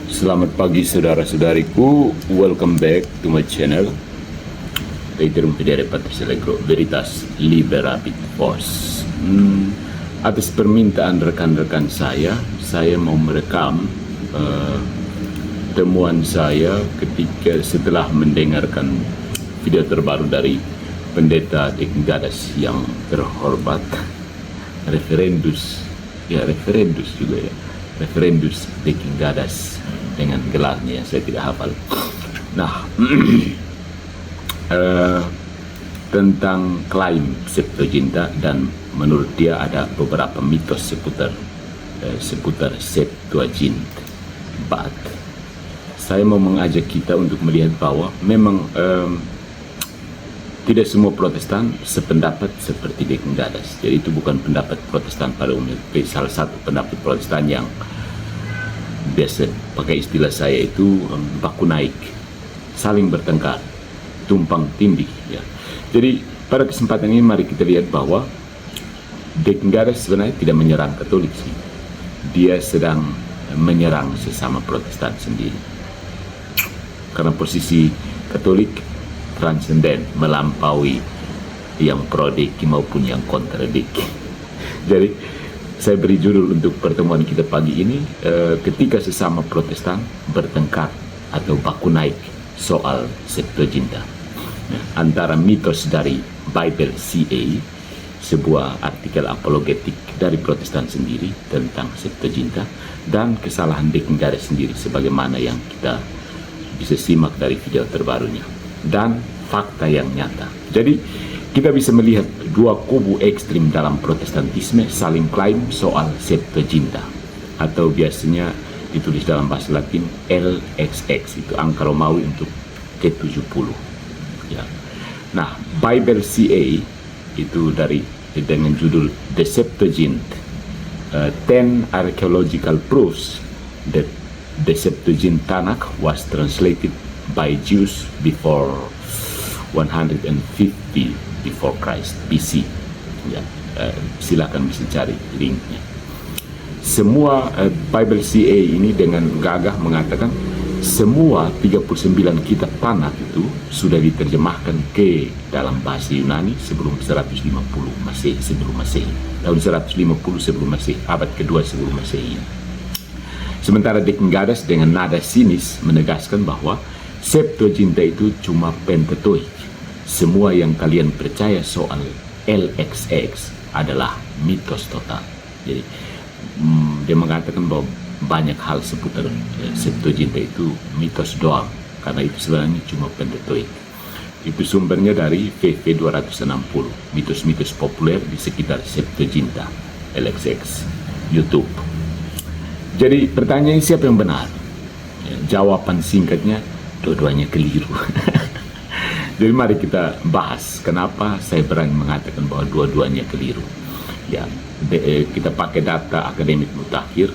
Selamat pagi saudara-saudariku, welcome back to my channel. Reiterum Fidere Patris Allegro Veritas Liberabit Vos. Atas permintaan rekan-rekan saya mau merekam temuan saya ketika setelah mendengarkan video terbaru dari Pendeta Deking Gadas yang terhormat, Reverendus Deking Gadas dengan gelarnya saya tidak hafal. Nah, tentang klaim Septuaginta, dan menurut dia ada beberapa mitos seputar Septuaginta. But saya mau mengajak kita untuk melihat bahwa memang tidak semua Protestan sependapat seperti Deking Gadas. Jadi itu bukan pendapat Protestan pada umumnya. Salah satu pendapat Protestan yang biasa pakai istilah saya itu baku naik, saling bertengkar, tumpang tindih. Ya. Jadi pada kesempatan ini mari kita lihat bahwa Deking Gadas sebenarnya tidak menyerang Katolik sih. Dia sedang menyerang sesama Protestan sendiri. Karena posisi Katolik transenden, melampaui yang pro Deki maupun yang kontra Deki. Jadi saya beri judul untuk pertemuan kita pagi ini, ketika sesama Protestan bertengkar atau baku naik soal Septuaginta. Antara mitos dari Bible CA, sebuah artikel apologetik dari Protestan sendiri tentang Septuaginta, dan kesalahan Deking Gadas sendiri sebagaimana yang kita bisa simak dari video terbarunya, dan fakta yang nyata. Jadi kita bisa melihat dua kubu ekstrim dalam Protestantisme saling klaim soal Septuaginta, atau biasanya ditulis dalam bahasa Latin LXX, itu angka Romawi untuk ke-70. Ya. Nah, Bible CA itu dengan judul The Septuagint, 10 Archaeological Proofs that the Septuagint Tanakh was translated by Jews before 150 before Christ BC. Ya, silakan bisa cari linknya. Semua Bible CA ini dengan gagah mengatakan semua 39 kitab Tanakh itu sudah diterjemahkan ke dalam bahasa Yunani sebelum 150 Masehi, sebelum Masehi. Tahun 150 sebelum Masehi, abad kedua sebelum Masehi. Sementara Deking Gadas dengan nada sinis menegaskan bahwa Septuaginta itu cuma Pentateuch. Semua yang kalian percaya soal LXX adalah mitos total. Jadi dia mengatakan bahwa banyak hal seputar Septuaginta itu mitos doang, karena itu sebenarnya cuma Pentateuch. Itu sumbernya dari VV 260, mitos-mitos populer di sekitar Septuaginta LXX, YouTube. Jadi pertanyaan siapa yang benar? Jawaban singkatnya, dua-duanya keliru. Jadi mari kita bahas kenapa saya berani mengatakan bahwa dua-duanya keliru. Ya, kita pakai data akademik mutakhir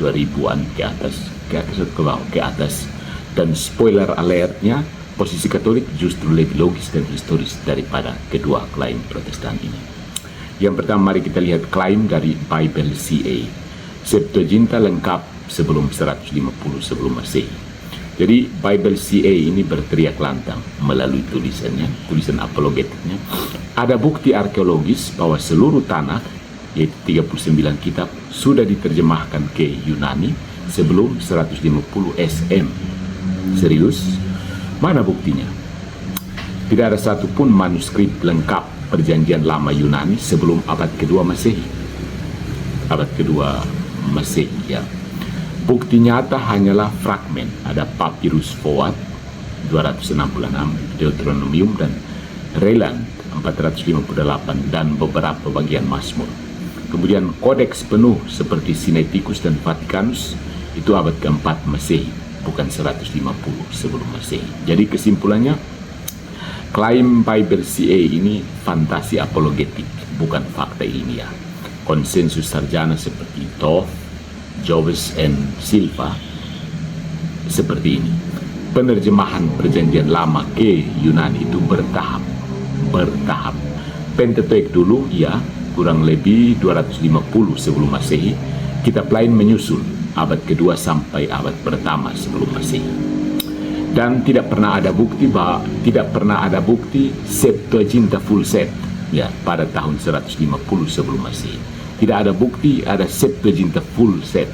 2000-an ke atas atau ke bawah, ke atas. Dan spoiler alertnya, posisi Katolik justru lebih logis dan historis daripada kedua klaim Protestan ini. Yang pertama, mari kita lihat klaim dari Bible CA. Septuaginta lengkap sebelum 150 sebelum Masehi. Jadi Bible CA ini berteriak lantang melalui tulisan apologetiknya. Ada bukti arkeologis bahwa seluruh Tanakh, yaitu 39 kitab, sudah diterjemahkan ke Yunani sebelum 150 SM. Serius? Mana buktinya? Tidak ada satupun manuskrip lengkap perjanjian lama Yunani sebelum abad kedua Masehi. Abad kedua Masehi, ya. Bukti nyata hanyalah fragmen. Ada Papyrus Fouad 266, Deuteronomium dan Reland 458, dan beberapa bagian Mazmur. Kemudian kodeks penuh seperti Sinaiticus dan Vaticanus itu abad keempat Masehi, bukan 150 sebelum Masehi. Jadi kesimpulannya, klaim Bible CA ini fantasi apologetik, bukan fakta ilmiah. Konsensus sarjana seperti Toth, Jobes and Silva seperti ini. Penerjemahan perjanjian lama ke Yunani itu bertahap. Pentateuch dulu, ya, kurang lebih 250 sebelum Masehi. Kitab lain menyusul abad kedua sampai abad pertama sebelum Masehi. Dan tidak pernah ada bukti Septuaginta full set ya pada tahun 150 sebelum Masehi. Tidak ada bukti ada Septuaginta full set.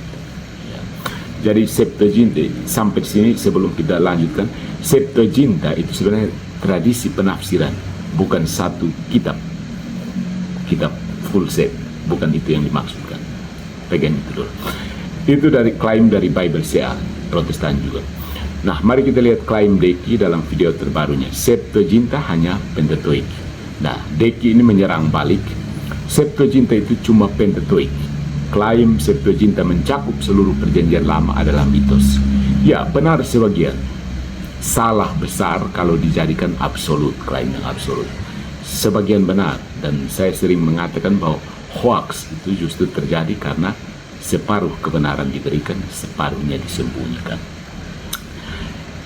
Ya. Jadi Septuaginta sampai sini sebelum kita lanjutkan, Septuaginta itu sebenarnya tradisi penafsiran, bukan satu kitab full set, bukan itu yang dimaksudkan. Pegang itu dulu. Itu dari klaim dari Bible CA Protestan juga. Nah, mari kita lihat klaim Deki dalam video terbarunya. Septuaginta hanya Pentateuch. Nah, Deki ini menyerang balik. Septuaginta itu cuma Pentateuch. Klaim Septuaginta mencakup seluruh perjanjian lama adalah mitos. Ya, benar sebagian. Salah besar kalau dijadikan absolut, klaim yang absolut. Sebagian benar, dan saya sering mengatakan bahwa hoax itu justru terjadi karena separuh kebenaran diberikan, separuhnya disembunyikan.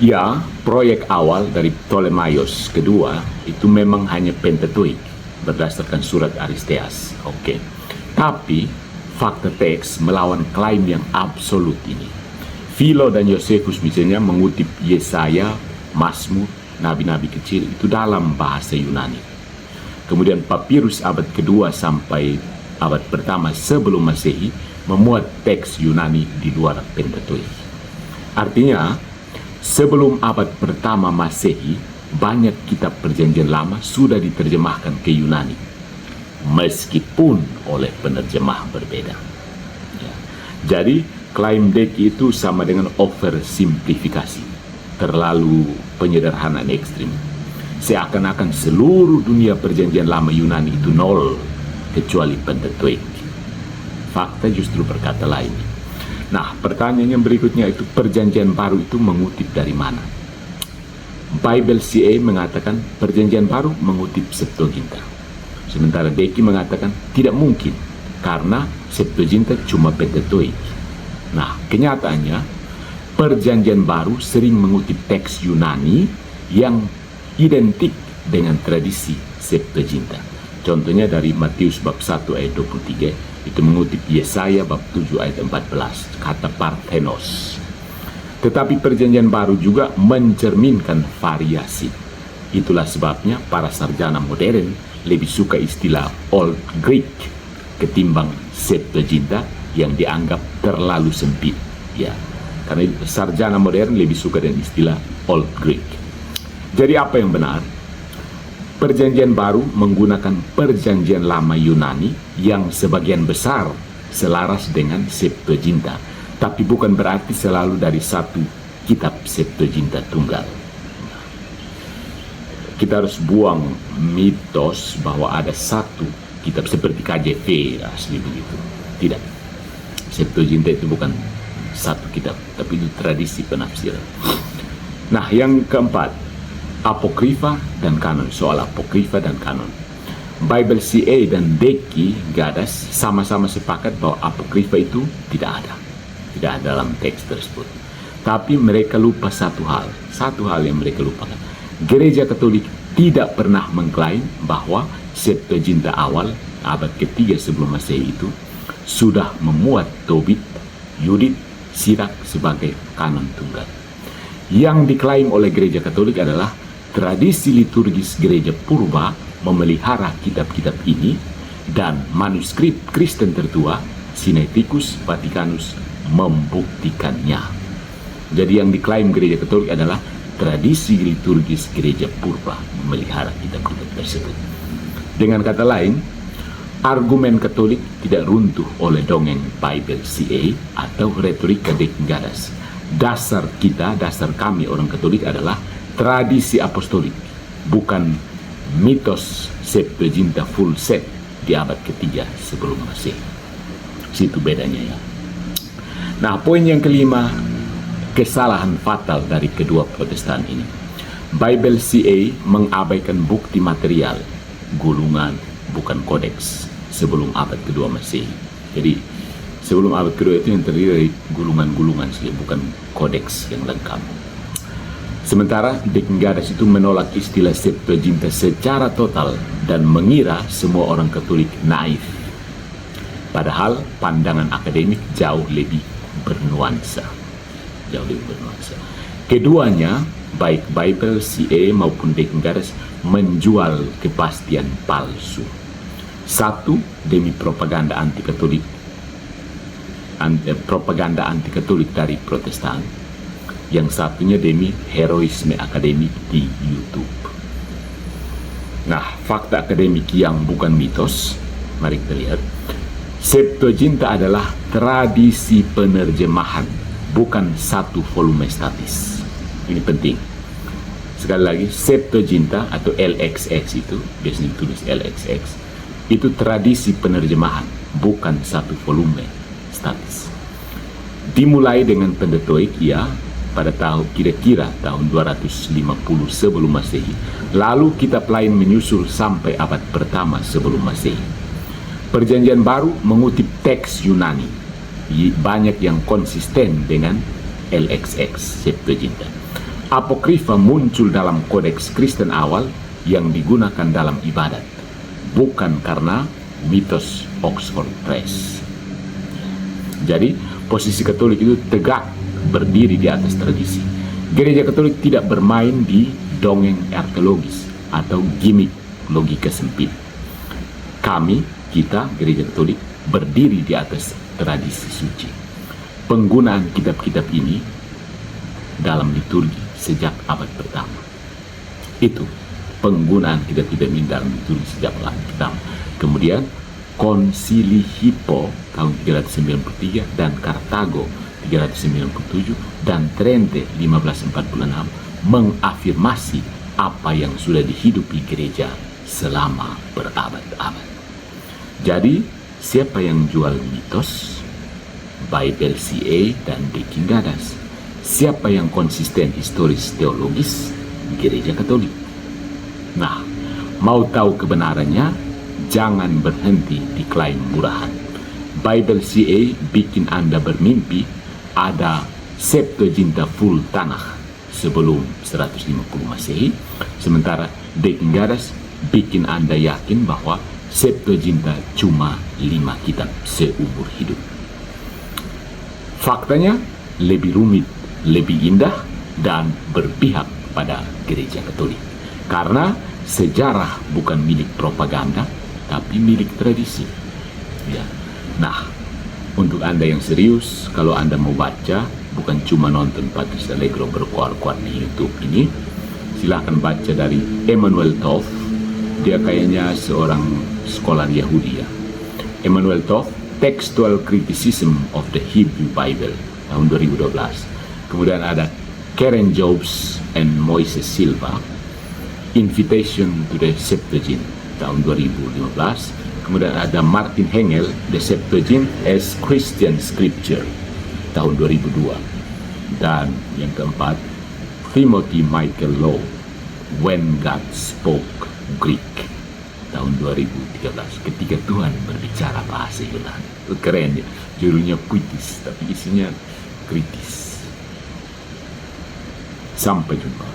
Ya, proyek awal dari Ptolemaios kedua itu memang hanya Pentateuch berdasarkan surat Aristeas. Oke. Tapi fakta teks melawan klaim yang absolut ini. Philo dan Josephus misalnya mengutip Yesaya, Mazmur, nabi-nabi kecil itu dalam bahasa Yunani. Kemudian papirus abad kedua sampai abad pertama sebelum Masehi memuat teks Yunani di luar Pentateuch. Artinya, sebelum abad pertama Masehi, banyak kitab perjanjian lama sudah diterjemahkan ke Yunani, meskipun oleh penerjemah berbeda. Ya. Jadi, klaim Deki itu sama dengan oversimplifikasi, terlalu penyederhanaan ekstrim. Seakan-akan seluruh dunia perjanjian lama Yunani itu nol, kecuali Pentateuch. Fakta justru berkata lain. Nah, pertanyaan yang berikutnya itu perjanjian baru itu mengutip dari mana? Bible CA mengatakan perjanjian baru mengutip Septuaginta. Sementara Deki mengatakan tidak mungkin karena Septuaginta cuma Pentateuch. Nah, kenyataannya perjanjian baru sering mengutip teks Yunani yang identik dengan tradisi Septuaginta. Contohnya dari Matius bab 1 ayat 23, itu mengutip Yesaya bab 7 ayat 14, kata Parthenos. Tetapi perjanjian baru juga mencerminkan variasi. Itulah sebabnya para sarjana modern lebih suka istilah Old Greek ketimbang Septuaginta yang dianggap terlalu sempit. Ya, karena sarjana modern lebih suka dengan istilah Old Greek. Jadi apa yang benar? Perjanjian baru menggunakan perjanjian lama Yunani yang sebagian besar selaras dengan Septuaginta, tapi bukan berarti selalu dari satu kitab Septuaginta tunggal. Kita harus buang mitos bahwa ada satu kitab seperti KJV asli begitu. Tidak. Septuaginta itu bukan satu kitab, tapi itu tradisi penafsiran. Nah, yang keempat, Apokrifa dan kanon. Soal Apokrifa dan kanon, Bible CA dan Deki Gadas sama-sama sepakat bahwa Apokrifa itu tidak ada dalam teks tersebut. Tapi mereka lupa satu hal yang mereka lupakan. Gereja Katolik tidak pernah mengklaim bahwa Septuaginta awal abad ketiga sebelum Masehi itu sudah memuat Tobit, Yudit, Sirak sebagai kanon tunggal. Yang diklaim oleh Gereja Katolik adalah tradisi liturgis gereja purba memelihara kitab-kitab ini dan manuskrip Kristen tertua Sinaiticus Vaticanus membuktikannya. Jadi yang diklaim gereja Katolik adalah tradisi liturgis gereja purba memelihara kitab-kitab tersebut. Dengan kata lain, argumen Katolik tidak runtuh oleh dongeng Bible CA atau retorika Deki Gadas. Dasar kami orang Katolik adalah tradisi apostolik, bukan mitos Septuaginta full set di abad ketiga sebelum Masehi. Situ bedanya ya. Nah, poin yang kelima, kesalahan fatal dari kedua Protestan ini. Bible CA mengabaikan bukti material, gulungan, bukan kodeks sebelum abad kedua Masehi. Jadi sebelum abad kedua itu yang terdiri dari gulungan-gulungan saja, bukan kodeks yang lengkap. Sementara Deki Gadas itu menolak istilah Septuaginta secara total dan mengira semua orang Katolik naif. Padahal pandangan akademik jauh lebih bernuansa. Keduanya, baik Bible CA maupun Deakin Gadas, menjual kepastian palsu. Satu, demi propaganda anti-Katolik, propaganda anti-Katolik dari Protestan. Yang satunya demi heroisme akademik di YouTube. Nah, fakta akademik yang bukan mitos, mari kita lihat. Septuaginta adalah tradisi penerjemahan, bukan satu volume statis. Ini penting. Sekali lagi, Septuaginta atau LXX itu, biasanya ditulis LXX, itu tradisi penerjemahan, bukan satu volume statis. Dimulai dengan Pentateuch pada tahun kira-kira tahun 250 sebelum Masehi. Lalu kitab lain menyusul sampai abad pertama sebelum Masehi. Perjanjian Baru mengutip teks Yunani, banyak yang konsisten dengan LXX Septuaginta. Apokrifa muncul dalam kodeks Kristen awal yang digunakan dalam ibadat, bukan karena mitos Oxford Press. Jadi posisi Katolik itu tegak berdiri di atas tradisi. Gereja Katolik tidak bermain di dongeng arkeologis atau gimmick logika sempit. Kita Gereja Katolik berdiri di atas tradisi suci. Penggunaan kitab-kitab ini dalam liturgi sejak abad pertama. Itu penggunaan kitab-kitab ini dalam liturgi sejak abad pertama. Kemudian Konsili Hippo tahun 393 dan Kartago 397 dan Trente 1546 mengafirmasi apa yang sudah dihidupi gereja selama berabad-abad. Jadi, siapa yang jual mitos? Bible CA dan Deakin Gadas. Siapa yang konsisten historis teologis? Gereja Katolik. Nah, mau tahu kebenarannya? Jangan berhenti di klaim murahan. Bible CA bikin Anda bermimpi ada Septuaginta full Tanakh sebelum 150 Masehi, sementara Deakin Gadas bikin Anda yakin bahwa Septuaginta cuma 5 kitab seumur hidup. Faktanya lebih rumit, lebih indah, dan berpihak pada gereja Katolik. Karena sejarah bukan milik propaganda, tapi milik tradisi. Ya. Nah, untuk Anda yang serius, kalau Anda mau baca, bukan cuma nonton Patrice Allegro berkuar-kuar di YouTube ini, silahkan baca dari Emanuel Toth. Dia kayaknya seorang scholar Yahudi ya. Emanuel Toth, Textual Criticism of the Hebrew Bible, tahun 2012. Kemudian ada Karen Jobs and Moises Silva, Invitation to the Septuagint, tahun 2015. Kemudian ada Martin Hengel, The Septuagint as Christian Scripture, tahun 2002. Dan yang keempat, Timothy Michael Lowe, When God Spoke Greek, tahun 2013. Ketika Tuhan berbicara bahasa Yunani. Keren ya, judulnya puitis tapi isinya kritis. Sampai jumpa.